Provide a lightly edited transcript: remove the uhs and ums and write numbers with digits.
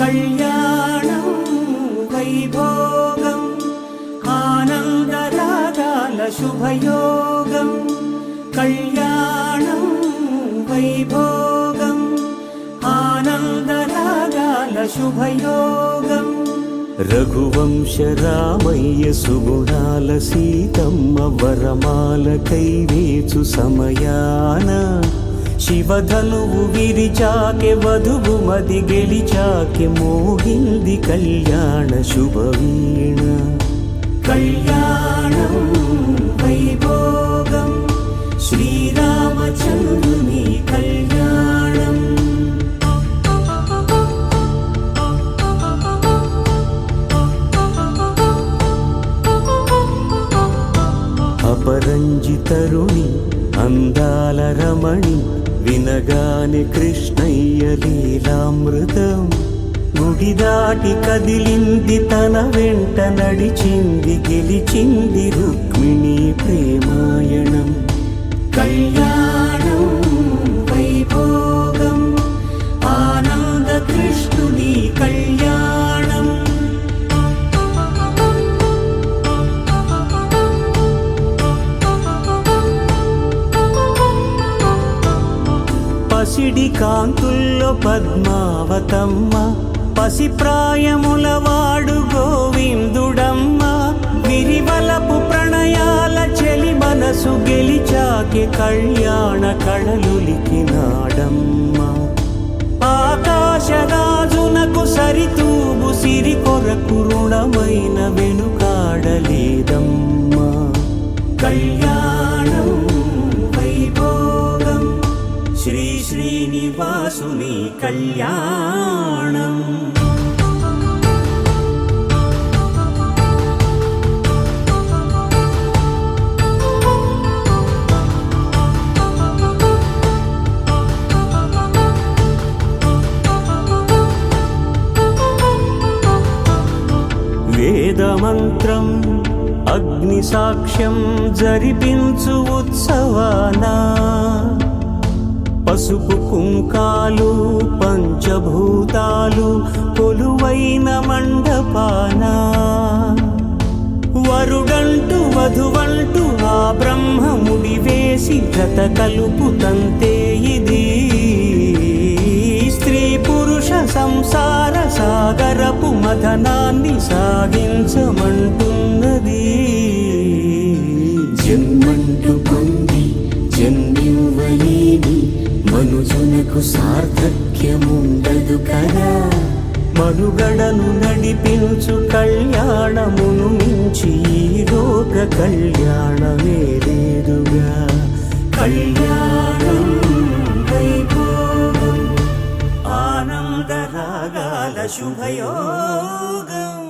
కళ్యాణం వైభోగం ఆనందరాగాల శుభయోగం. కళ్యాణం వైభోగం ఆనందరాగాల శుభయోగం. రఘువంశ రామయ్య సుగుణాల సీతమ్మ వరమాల కైవేచు సమయాన శివధనువు విరిచాకె వధువు మది గెలిచాకె మోగింది కళ్యాణ శుభవీణ. కళ్యాణం వైభోగం శ్రీరామచంద్రుని కళ్యాణం. అపరంజితరుణి అందాల రమణి వినగానే కృష్ణయ్య లీలామృతం. గుడి దాటి కదిలింది తన వెంట నడిచింది గెలిచింది రుక్మిణి ప్రేమాయణం. కళ్యాణం వైభోగం ఆనంద కృష్ణుని కళ్యాణం. పసిడి కాంతుల్లో పద్మావతమ్మ పసిప్రాయముల వాడు గోవిందుడమ్మ. విరివలపు ప్రణయాల చెలి మనసు గెలిచాకె కళ్యాణ కళలులికినాడమ్మ. ఆకాశరాజునకు సరితూబు సిరి కొరకు రుణమైన వెనుకాడలేదమ్మ. కళ్యాణం వైభోగం శ్రీ శ్రీనివాసుని కళ్యాణం. వేదమంత్రం అగ్ని సాక్ష్యం జరిపించు ఉత్సవానా పసుపు కుంకాలు పంచభూతాలు కొలువైన మండపాన. వరుడంటూ వధువంటూ ఆ బ్రహ్మముడి వేసి జత కలుపుతంతే ఇది. స్త్రీ పురుష సంసార సాగరపు మథనాన్ని సాగించమంటున్నది. జన్మంటూ పొంది జన్మివ్వలేని మనుజునకు సార్థక్యముండదు కదా. మనుగడను నడిపించు కళ్యాణమును మించి ఈ లోక కళ్యాణమే లేదుగా. కళ్యాణం వైభోగం ఆనందరాగాల శుభయోగం.